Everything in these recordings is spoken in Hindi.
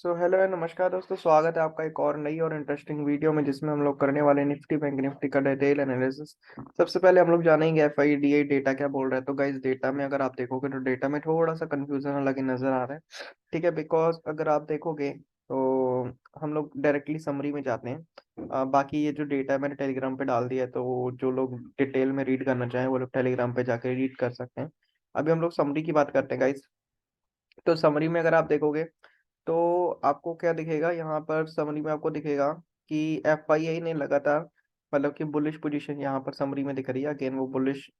हेलो एंड नमस्कार दोस्तों, स्वागत है आपका एक और नई और इंटरेस्टिंग वीडियो में जिसमें हम लोग करने वाले निफ्टी बैंक निफ्टी का डिटेल एनालिसिस। सबसे पहले हम लोग जानेंगे एफआईडीआई डेटा क्या बोल रहा है। तो गाइस, डेटा में अगर आप देखोगे तो डेटा में थोड़ा सा कंफ्यूजन अलग ही नजर आ रहा है। ठीक है, बिकॉज अगर आप देखोगे तो हम लोग डायरेक्टली समरी में जाते हैं। बाकी ये जो डेटा है मैंने टेलीग्राम पे डाल दिया है, तो जो लोग डिटेल में रीड करना चाहें वो लोग टेलीग्राम पे जाकर रीड कर सकते हैं। अभी हम लोग समरी की बात करते हैं गाइस। तो समरी में अगर आप देखोगे तो आपको क्या दिखेगा, यहाँ पर समरी में आपको दिखेगा कि एफआईआई ने लगातार मतलब कि बुलिश पोजीशन यहाँ पर समरी में दिख रही है। अगेन वो बुलिश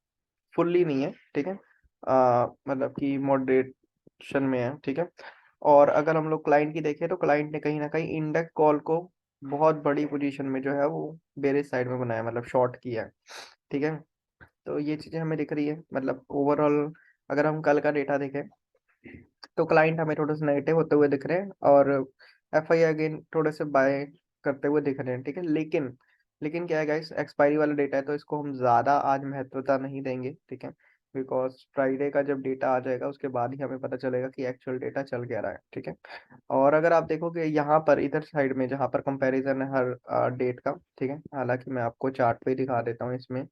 फुल्ली नहीं है, ठीक है। मतलब कि मॉडरेशन में है, ठीक है। और अगर हम लोग क्लाइंट की देखें तो क्लाइंट ने कहीं ना कहीं इंडेक्स कॉल को बहुत बड़ी पोजीशन में जो है वो बेरिश साइड में बनाया, मतलब शॉर्ट किया है, ठीक है। तो ये चीजें हमें दिख रही है, मतलब ओवरऑल अगर हम कल का डेटा देखें तो क्लाइंट हमें थोड़े से नेगेटिव होते हुए दिख रहे हैं और एफआई अगेन थोड़े से बाय करते हुए दिख रहे हैं, ठीक है। लेकिन क्या है गाइस, एक्सपायरी वाला डेटा है तो इसको हम ज्यादा आज महत्वता नहीं देंगे, ठीक है। बिकॉज फ्राइडे का जब डेटा आ जाएगा उसके बाद ही हमें पता चलेगा कि एक्चुअल डेटा चल क्या रहा है, ठीक है। और अगर आप देखोगे यहाँ पर इधर साइड में जहाँ पर कंपैरिजन है हर डेट का, ठीक है। हालांकि मैं आपको चार्ट पे ही दिखा देता हूँ इसमें,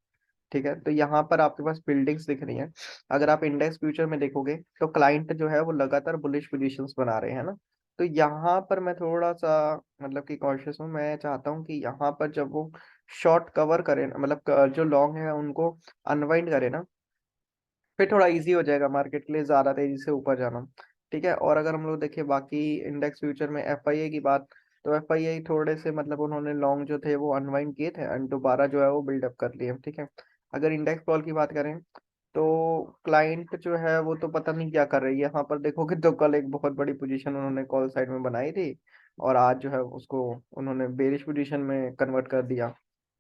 ठीक है। तो यहाँ पर आपके पास बिल्डिंग्स दिख रही हैं। अगर आप इंडेक्स फ्यूचर में देखोगे तो क्लाइंट जो है वो लगातार बुलिश पोजीशंस बना रहे हैं ना। तो यहाँ पर मैं थोड़ा सा मतलब कि कॉन्शियस हूँ। मैं चाहता हूँ कि यहाँ पर जब वो शॉर्ट कवर करें, मतलब जो लॉन्ग है उनको अनवाइंड करे ना, फिर थोड़ा इजी हो जाएगा मार्केट के लिए ज्यादा तेजी से ऊपर जाना, ठीक है। और अगर हम लोग देखें बाकी इंडेक्स फ्यूचर में एफआईए की बात, तो एफआईए थोड़े से मतलब उन्होंने लॉन्ग जो थे वो अनवाइंड किए थे एंड दोबारा जो है वो बिल्डअप कर लिए, ठीक है। अगर इंडेक्स कॉल की बात करें तो क्लाइंट जो है वो तो पता नहीं क्या कर रही है। यहाँ पर देखोगे तो कल एक बहुत बड़ी पोजीशन उन्होंने कॉल साइड में बनाई थी और आज जो है उसको उन्होंने बेरिश पोजीशन में कन्वर्ट कर दिया।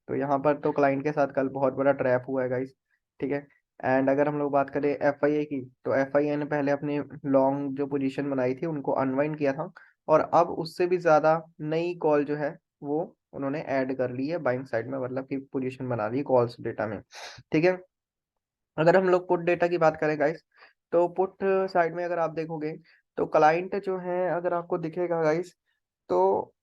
तो यहाँ पर तो क्लाइंट के साथ कल बहुत बड़ा ट्रैप हुआ है गाइस, ठीक है। एंड अगर हम लोग बात करें एफआईए की, तो एफआईए ने पहले अपनी लॉन्ग जो पोजीशन बनाई थी उनको अनवाइंड किया था और अब उससे भी ज्यादा नई कॉल जो है वो उन्होंने ऐड कर ली है बाइंग साइड में, मतलब कि पोजीशन बना ली कॉल्स डेटा में, ठीक है। अगर हम लोग पुट डेटा की बात करें गाइस, तो पुट साइड में अगर आप देखोगे तो क्लाइंट जो है अगर आपको दिखेगा गाइस, तो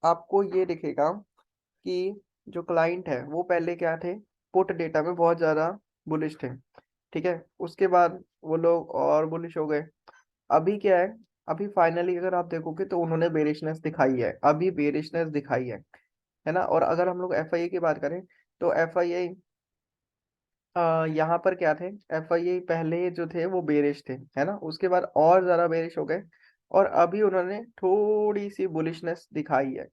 आपको ये दिखेगा कि जो क्लाइंट है वो पहले क्या थे, पुट डेटा में बहुत ज्यादा बुलिश थे, ठीक है। उसके बाद वो लोग और बुलिश हो गए। अभी क्या है, अभी फाइनली अगर आप देखोगे तो उन्होंने बेरिशनेस दिखाई है, अभी बेरिशनेस दिखाई है ना। और अगर हम लोग एफआईए की बात करें तो एफआईए यहाँ पर क्या थे, एफआईए पहले जो थे वो बेरिश थे, है ना। उसके बाद और ज्यादा बेरिश हो गए और अभी उन्होंने थोड़ी सी बुलिशनेस दिखाई है,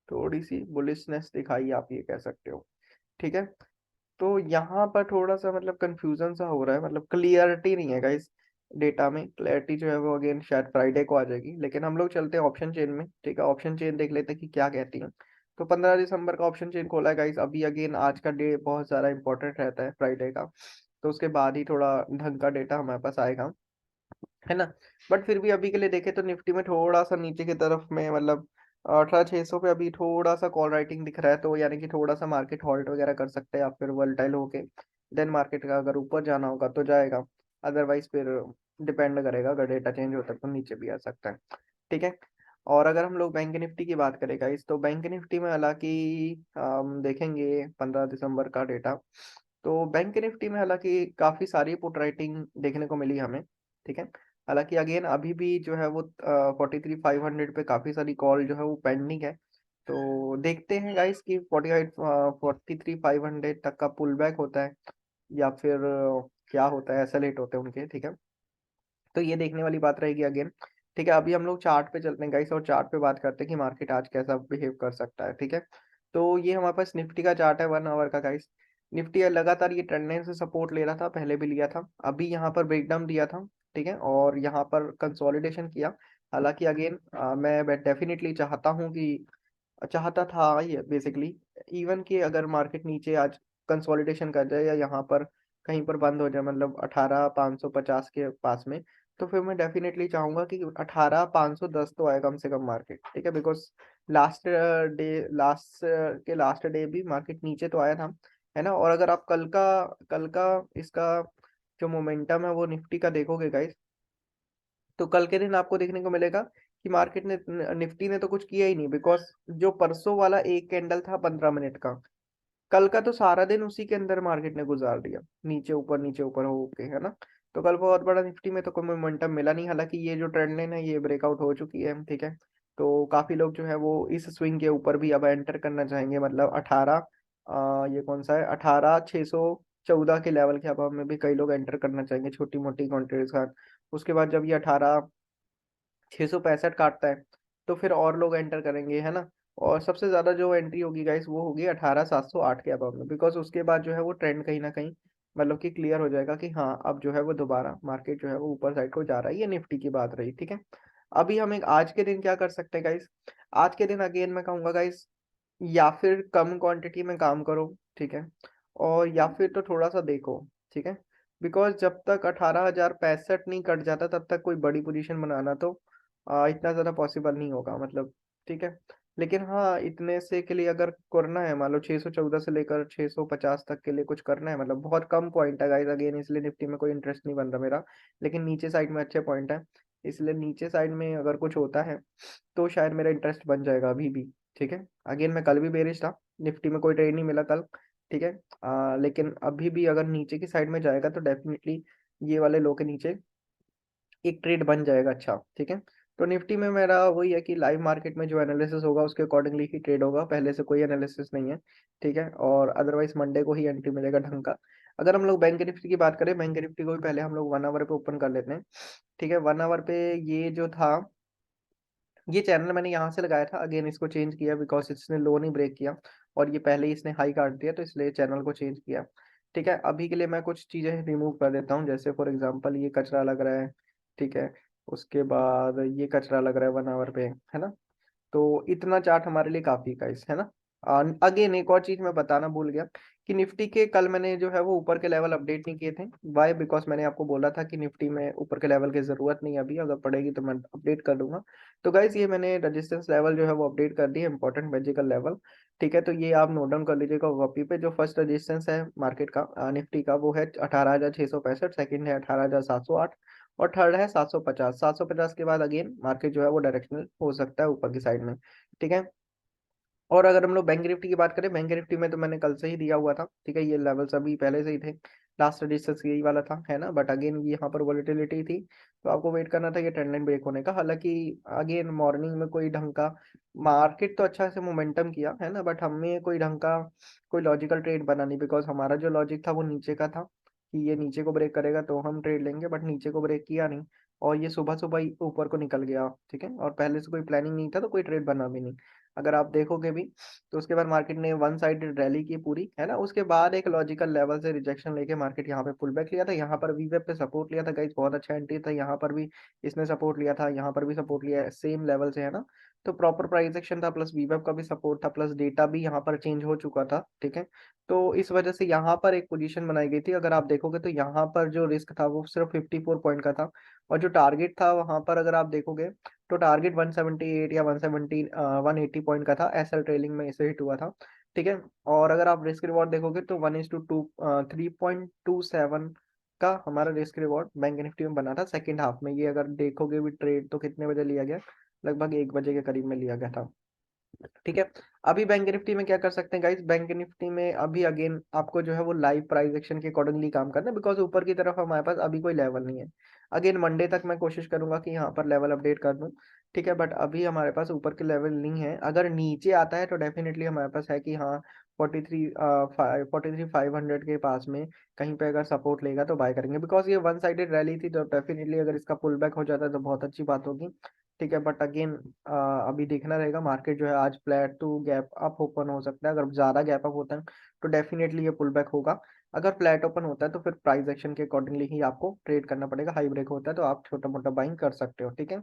थोड़ी सी बुलिशनेस दिखाई है, आप ये कह सकते हो, ठीक है। तो यहाँ पर थोड़ा सा मतलब कंफ्यूजन सा हो रहा है, मतलब क्लियरिटी नहीं है गाइस। डेटा में क्लैरिटी जो है वो अगेन शायद फ्राइडे को आ जाएगी। लेकिन हम लोग चलते हैं ऑप्शन चेन में, ठीक है। ऑप्शन चेन देख लेते हैं कि क्या कहती है। तो 15 दिसंबर का ऑप्शन चेन खोला है गाइस। अभी अगेन आज का डे बहुत सारा इंपॉर्टेंट रहता है फ्राइडे का, तो उसके बाद ही थोड़ा ढंग का डेटा हमारे पास आएगा, है ना। बट फिर भी अभी के लिए देखें तो निफ्टी में थोड़ा सा नीचे की तरफ में, मतलब 18,600 पे अभी थोड़ा सा कॉल राइटिंग दिख रहा है, तो यानी कि थोड़ा सा मार्केट हॉल्ट वगैरह कर सकते हैं या फिर वोलेटाइल होके देन मार्केट का अगर ऊपर जाना होगा तो जाएगा। अदरवाइज फिर डिपेंड करेगा, अगर डेटा चेंज होता है तो नीचे भी आ सकता है, ठीक है। और अगर हम लोग बैंक निफ्टी की बात करें इस, तो बैंक निफ्टी में हालांकि हम देखेंगे 15 दिसंबर का डेटा, तो बैंक निफ्टी में हालांकि काफी सारी पुट राइटिंग देखने को मिली हमें, ठीक है। हालांकि अगेन अभी भी जो है वो 43,500 पे काफी सारी कॉल जो है वो पेंडिंग है। तो देखते हैं गाइस कि 43,500 तक का पुल बैक होता है या फिर क्या होता है, ऐसा लेट होते हैं उनके, ठीक है। तो ये देखने वाली बात रहेगी अगेन, ठीक है। अभी हम लोग चार्ट पे चलते हैं गाइस और चार्ट पे बात करते हैं कि मार्केट आज कैसा बिहेव कर सकता है, ठीक है। तो ये हमारे पास निफ्टी का चार्ट है 1 आवर का गाइस। निफ्टी लगातार ये ट्रेंड लाइन से सपोर्ट ले रहा था, पहले भी लिया था, अभी यहाँ पर ब्रेकडाउन दिया था, ठीक है। और यहाँ पर कंसोलिडेशन किया। हालांकि अगेन मैं डेफिनेटली चाहता हूँ कि चाहता था ये बेसिकली इवन कि अगर मार्केट नीचे आज कंसोलिडेशन कर जाए या यहाँ पर कहीं पर बंद हो जाए, मतलब 18,550 के पास में, तो फिर मैं डेफिनेटली चाहूंगा कि 18,510 तो आए कम से कम मार्केट, ठीक है। बिकॉज लास्ट डे भी मार्केट नीचे तो आया था, है ना। और अगर आप कल का इसका जो मोमेंटम है वो निफ्टी का देखोगे गाइस, तो कल के दिन आपको देखने को मिलेगा कि मार्केट ने निफ्टी ने तो कुछ किया ही नहीं, बिकॉज जो परसों वाला एक कैंडल था 15 मिनट का, कल का तो सारा दिन उसी के अंदर मार्केट ने गुजार दिया, नीचे ऊपर होके, है ना। तो कल बहुत बड़ा निफ्टी में तो कोई मोमेंटम मिला नहीं, हालांकि ये जो ट्रेंड लाइन है ये ब्रेकआउट हो चुकी है, ठीक है। तो काफी लोग जो है वो इस स्विंग के ऊपर भी अब एंटर करना चाहेंगे, मतलब 18, ये कौन सा है, 18,614 के लेवल के अब हमें भी कई लोग एंटर करना चाहेंगे छोटी मोटी क्वांटिटीज के साथ। उसके बाद जब ये 18,665 काटता है तो फिर और लोग एंटर करेंगे, है ना। और सबसे ज्यादा जो एंट्री होगी गाइस वो होगी 18,708 के अबाव में, बिकॉज उसके बाद जो है वो ट्रेंड कहीं ना कहीं मतलब कि क्लियर हो जाएगा कि हाँ अब जो है वो दोबारा मार्केट जो है वो ऊपर साइड को जा रहा है। ये निफ्टी की बात रही, ठीक है। अभी हम एक आज के दिन क्या कर सकते हैं गाइस, आज के दिन अगेन मैं कहूंगा गाइस, या फिर कम क्वांटिटी में काम करो, ठीक है, और या फिर तो थोड़ा सा देखो, ठीक है। बिकॉज जब तक 18,065 नहीं कट जाता तब तक कोई बड़ी पोजीशन बनाना तो इतना ज्यादा पॉसिबल नहीं होगा, मतलब, ठीक है। लेकिन हाँ, इतने से के लिए अगर करना है, मान लो 614 से लेकर 650 तक के लिए कुछ करना है, मतलब बहुत कम पॉइंट है गाइस अगेन, इसलिए निफ्टी में कोई इंटरेस्ट नहीं बन रहा मेरा। लेकिन नीचे साइड में अच्छे पॉइंट है, इसलिए नीचे साइड में अगर कुछ होता है तो शायद मेरा इंटरेस्ट बन जाएगा अभी भी, ठीक है। अगेन मैं कल भी बेरिश था, निफ्टी में कोई ट्रेड नहीं मिला कल, ठीक है। लेकिन अभी भी अगर नीचे की साइड में जाएगा तो डेफिनेटली ये वाले लो के नीचे एक ट्रेड बन जाएगा, अच्छा, ठीक है। तो निफ्टी में मेरा वही है कि लाइव मार्केट में जो एनालिसिस होगा उसके अकॉर्डिंगली ही ट्रेड होगा, पहले से कोई एनालिसिस नहीं है, ठीक है। और अदरवाइज मंडे को ही एंट्री मिलेगा ढंग का। अगर हम लोग बैंक निफ्टी की बात करें, बैंक निफ्टी को भी पहले हम लोग 1 आवर पे ओपन कर लेते हैं, ठीक है। 1 आवर पे ये जो था, ये चैनल मैंने यहाँ से लगाया था, अगेन इसको चेंज किया बिकॉज इसने लो नहीं ब्रेक किया और ये पहले ही इसने हाई काट दिया, तो इसलिए चैनल को चेंज किया, ठीक है। अभी के लिए मैं कुछ चीजें रिमूव कर देता हूँ, जैसे फॉर एग्जांपल ये कचरा लग रहा है, ठीक है। उसके बाद ये कचरा लग रहा है 1 आवर पे, है ना। तो इतना चार्ट हमारे लिए काफी गाइस, है ना। अगेन एक और चीज मैं बताना भूल गया कि निफ्टी के कल मैंने जो है वो ऊपर के लेवल अपडेट नहीं किए थे। वाई, बिकॉज मैंने आपको बोला था कि निफ्टी में ऊपर के लेवल की जरूरत नहीं है, अभी अगर पड़ेगी तो मैं अपडेट कर दूंगा। तो गाइस ये मैंने रेजिस्टेंस लेवल जो है वो अपडेट कर दिया, इंपॉर्टेंट मैजिकल लेवल, ठीक है। तो ये आप नोट डाउन कर लीजिएगा कॉपी पे। जो फर्स्ट रेजिस्टेंस है मार्केट का, निफ्टी का, वो है 18,665, सेकंड है 18,708, और थर्ड है 750। 750 के बाद अगेन मार्केट जो है वो डायरेक्शनल हो सकता है ऊपर की साइड में, ठीक है। और अगर हम लोग बैंक निफ्टी की बात करें, बैंक निफ्टी में तो मैंने कल से ही दिया हुआ था, ठीक है। ये लेवल्स अभी पहले से ही थे, लास्ट रजिस्टर्स यही वाला था, है ना। बट अगेन यहाँ पर वॉलेटिलिटी थी तो आपको वेट करना था ये ट्रेंड लाइन ब्रेक होने का। हालांकि अगेन मॉर्निंग में कोई ढंग का मार्केट तो अच्छा से मोमेंटम किया, है ना, बट हमें कोई ढंग का कोई लॉजिकल ट्रेड बना नहीं, बिकॉज हमारा जो लॉजिक था वो नीचे का था कि ये नीचे को ब्रेक करेगा तो हम ट्रेड लेंगे, बट नीचे को ब्रेक किया नहीं और ये सुबह सुबह ही ऊपर को निकल गया, ठीक है। और पहले से कोई प्लानिंग नहीं था तो कोई ट्रेड बना भी नहीं, अगर आप देखोगे भी। तो उसके बाद मार्केट ने वन साइड रैली की पूरी, है ना। उसके बाद एक लॉजिकल लेवल से रिजेक्शन लेके मार्केट यहाँ पे पुल बैक लिया था, यहाँ पर वी वेब पे सपोर्ट लिया था गाइस, बहुत अच्छा एंट्री था। यहाँ पर भी इसने सपोर्ट लिया था, यहाँ पर भी सपोर्ट लिया है सेम लेवल से, है ना। तो प्रॉपर प्राइस एक्शन था, प्लस वी वेब का भी सपोर्ट था, प्लस डेटा भी यहाँ पर चेंज हो चुका था, ठीक है। तो इस वजह से यहाँ पर एक पोजीशन बनाई गई थी। अगर आप देखोगे तो यहाँ पर जो रिस्क था वो सिर्फ 54 पॉइंट का था, और जो टारगेट था वहां पर अगर आप देखोगे तो टारगेट 178 या 180 पॉइंट का था, एसएल ट्रेलिंग में इसे हिट हुआ था, ठीक है। और अगर आप रिस्क रिवॉर्ड देखोगे तो 1:2 3.27 का हमारा रिस्क रिवॉर्ड बैंक निफ्टी में बना था सेकंड हाफ में। ये अगर देखोगे भी ट्रेड तो कितने बजे लिया गया, लगभग 1 बजे के करीब में लिया गया था, ठीक है। अभी बैंक निफ्टी में क्या कर सकते हैं गाइस, बैंक निफ्टी में अभी अगेन आपको जो है वो लाइव प्राइस एक्शन के अकॉर्डिंगली काम करना है, बिकॉज ऊपर की तरफ हमारे पास अभी कोई लेवल नहीं है। अगेन मंडे तक मैं कोशिश करूंगा कि यहाँ पर लेवल अपडेट कर दूं, ठीक है। बट अभी हमारे पास ऊपर के लेवल नहीं है, अगर नीचे आता है तो डेफिनेटली हमारे पास है कि हाँ 43,500 के पास में कहीं पे अगर सपोर्ट लेगा तो बाय करेंगे, बिकॉज ये वन साइडेड रैली थी, तो डेफिनेटली अगर इसका पुल बैक हो जाता है तो बहुत अच्छी बात होगी, ठीक है। बट अगेन अभी देखना रहेगा, मार्केट जो है आज flat to gap up open हो सकता है। अगर ज्यादा गैप अप होता है तो डेफिनेटली ये पुल बैक होगा, अगर फ्लैट ओपन होता है तो फिर प्राइस एक्शन के अकॉर्डिंगली ही आपको ट्रेड करना पड़ेगा। हाई ब्रेक होता है तो आप छोटा मोटा बाइंग कर सकते हो, ठीक है।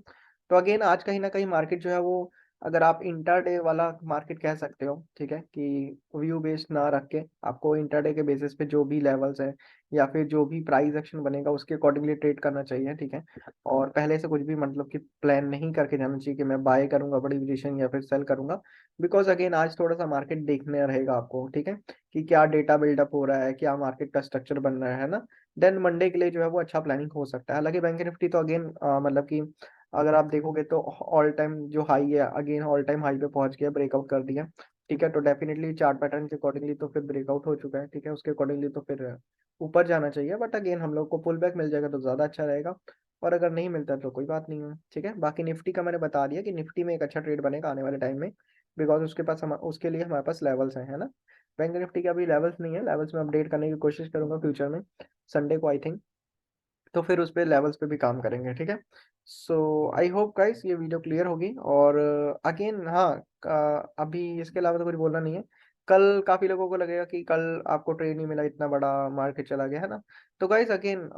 तो अगेन आज कहीं ना कहीं मार्केट जो है वो अगर आप इंटरडे वाला मार्केट कह सकते हो, ठीक है, कि व्यू बेस्ड ना रख के आपको इंटरडे के बेसिस पे जो भी लेवल्स है या फिर जो भी प्राइस एक्शन बनेगा उसके अकॉर्डिंगली ट्रेड करना चाहिए, ठीक है। और पहले से कुछ भी मतलब कि प्लान नहीं करके जाना चाहिए कि मैं बाय करूंगा बड़ी पोजीशन या फिर सेल करूंगा। बिकॉज अगेन आज थोड़ा सा मार्केट देखने रहेगा आपको, ठीक है, कि क्या डेटा बिल्डअप हो रहा है, क्या मार्केट का स्ट्रक्चर बन रहा है ना। देन मंडे के लिए जो है वो अच्छा प्लानिंग हो सकता है। हालांकि बैंक निफ्टी तो अगेन मतलब कि अगर आप देखोगे तो ऑल टाइम जो हाई है अगेन ऑल टाइम हाई पे पहुंच गया, ब्रेकआउट कर दिया, ठीक है। तो डेफिनेटली चार्ट पैटर्न के अकॉर्डिंगली तो फिर ब्रेकआउट हो चुका है, ठीक है, उसके अकॉर्डिंगली तो फिर ऊपर जाना चाहिए। बट अगेन हम लोग को पुल बैक मिल जाएगा तो ज़्यादा अच्छा रहेगा, और अगर नहीं मिलता तो कोई बात नहीं है, ठीक है। बाकी निफ्टी का मैंने बता दिया कि निफ्टी में एक अच्छा ट्रेड बनेगा आने वाले टाइम में, बिकॉज उसके पास हम उसके लिए हमारे पास लेवल्स हैं, है ना। बैंक निफ्टी के अभी लेवल्स नहीं है, लेवल्स में अपडेट करने की कोशिश करूंगा फ्यूचर में, संडे को आई थिंक। तो फिर उस पे लेवल्स पे भी काम करेंगे, ठीक है। सो आई होप गाइस ये वीडियो क्लियर होगी। और अगेन हाँ, अभी इसके अलावा तो कुछ बोलना नहीं है। कल काफी लोगों को लगेगा कि कल आपको ट्रेड नहीं मिला, इतना बड़ा मार्केट चला गया, है ना। तो गाइस अगेन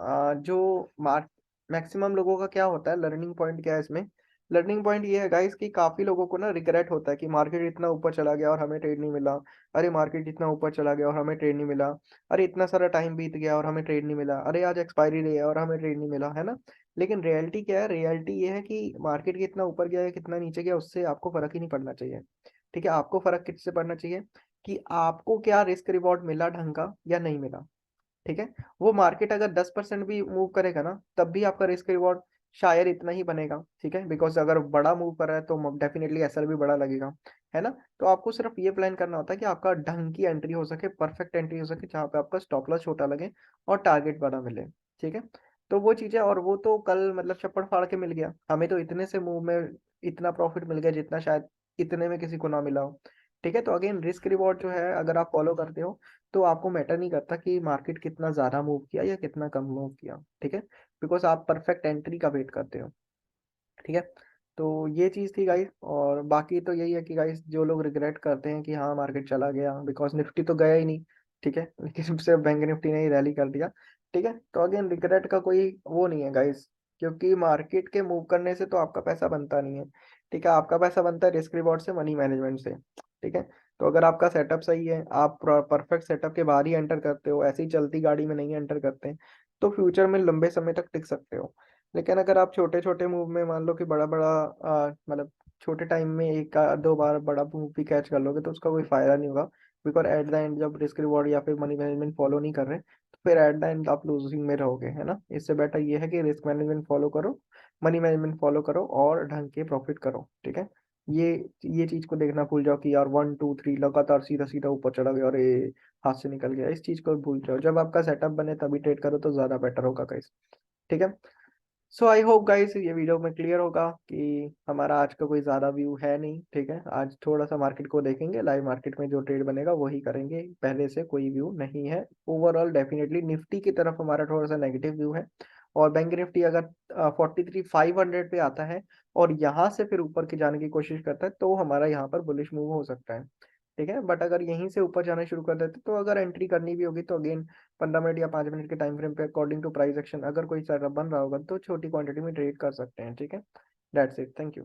जो मार्क मैक्सिमम लोगों का क्या होता है, लर्निंग पॉइंट क्या है इसमें, लर्निंग पॉइंट ये है गाइस कि काफी लोगों को ना रिग्रेट होता है कि मार्केट इतना ऊपर चला गया और हमें ट्रेड नहीं मिला। अरे मार्केट इतना ऊपर चला गया और हमें ट्रेड नहीं मिला। अरे इतना सारा टाइम बीत गया और हमें ट्रेड नहीं मिला। अरे आज एक्सपायरी डे है और हमें ट्रेड नहीं मिला, है ना। लेकिन रियलिटी क्या है, रियलिटी ये है कि मार्केट कितना ऊपर गया है कितना नीचे गया उससे आपको फर्क ही नहीं पड़ना चाहिए, ठीक है। आपको फर्क किससे पड़ना चाहिए कि आपको क्या रिस्क रिवॉर्ड मिला ढंग का या नहीं मिला, ठीक है। वो मार्केट अगर 10% भी मूव करेगा ना तब भी आपका रिस्क रिवॉर्ड शायद इतना ही बनेगा, ठीक है। बिकॉज अगर बड़ा मूव कर रहा है तो डेफिनेटली एसएल भी बड़ा लगेगा, है ना। तो आपको सिर्फ ये प्लान करना होता है कि आपका ढंग की एंट्री हो सके, परफेक्ट एंट्री हो सके, जहाँ पे आपका स्टॉप लॉस छोटा लगे और टारगेट बड़ा मिले, ठीक है। तो वो चीजें, और वो तो कल मतलब चप्पड़ फाड़ के मिल गया हमें, तो इतने से मूव में इतना प्रॉफिट मिल गया जितना शायद इतने में किसी को ना मिला हो, ठीक है। तो अगेन रिस्क रिवॉर्ड जो है अगर आप फॉलो करते हो तो आपको मैटर नहीं करता कि मार्केट कितना ज्यादा मूव किया या कितना कम मूव किया, ठीक है। बिकॉज आप परफेक्ट एंट्री का वेट करते हो, ठीक है। तो ये चीज थी गाइस। और बाकी तो यही है कि गाइस जो लोग रिग्रेट करते हैं कि हाँ मार्केट चला गया बिकॉज निफ्टी तो गया ही नहीं, ठीक है, लेकिन सिर्फ बैंक निफ्टी ने ही रैली कर दिया, ठीक है। तो अगेन रिग्रेट का कोई वो नहीं है गाइस, क्योंकि मार्केट के मूव करने से तो आपका पैसा बनता नहीं है, ठीक है। आपका पैसा बनता है रिस्क रिवॉर्ड से, मनी मैनेजमेंट से, ठीक है। तो अगर आपका सेटअप सही है, आप परफेक्ट सेटअप के बाहर ही एंटर करते हो, ऐसी चलती गाड़ी में नहीं एंटर करते, तो फ्यूचर में लंबे समय तक टिक सकते हो। लेकिन अगर आप छोटे छोटे मूव में मान लो कि बड़ा बड़ा मतलब छोटे टाइम में एक दो बार बड़ा मूव भी कैच कर लोगे तो उसका कोई फायदा नहीं होगा। बिकॉज एट द एंड जब रिस्क रिवॉर्ड या फिर मनी मैनेजमेंट फॉलो नहीं कर रहे तो फिर एट द एंड आप लूजिंग में रहोगे, है ना। इससे बेटर ये है कि रिस्क मैनेजमेंट फॉलो करो, मनी मैनेजमेंट फॉलो करो और ढंग के प्रॉफिट करो, ठीक है। ये ये चीज को देखना भूल जाओ कि यार 1 2 3 लगातार सीधा सीधा ऊपर चढ़ा गया और ये हाथ से निकल गया, इस चीज को भूल जाओ। जब आपका सेटअप बने तभी ट्रेड करो तो ज्यादा बेटर होगा गाइस, ठीक है। सो आई होप गाइस ये वीडियो में क्लियर होगा कि हमारा आज का कोई ज़्यादा व्यू है नहीं, ठीक है। आज थोड़ा सा मार्केट को देखेंगे, लाइव मार्केट में जो ट्रेड बनेगा वही करेंगे, पहले से कोई व्यू नहीं है। ओवरऑल डेफिनेटली निफ्टी की तरफ हमारा थोड़ा सा नेगेटिव व्यू है। और बैंक निफ्टी अगर 43,500 पे आता है और यहाँ से फिर ऊपर के जाने की कोशिश करता है तो हमारा यहाँ पर बुलिश मूव हो सकता है, ठीक है। बट अगर यहीं से ऊपर जाना शुरू कर देते तो अगर एंट्री करनी भी होगी तो अगेन 15 मिनट या 5 मिनट के टाइम फ्रेम पे अकॉर्डिंग टू प्राइस एक्शन अगर कोई सेटअप बन रहा होगा तो छोटी क्वांटिटी में ट्रेड कर सकते हैं, ठीक है। That's it, thank you.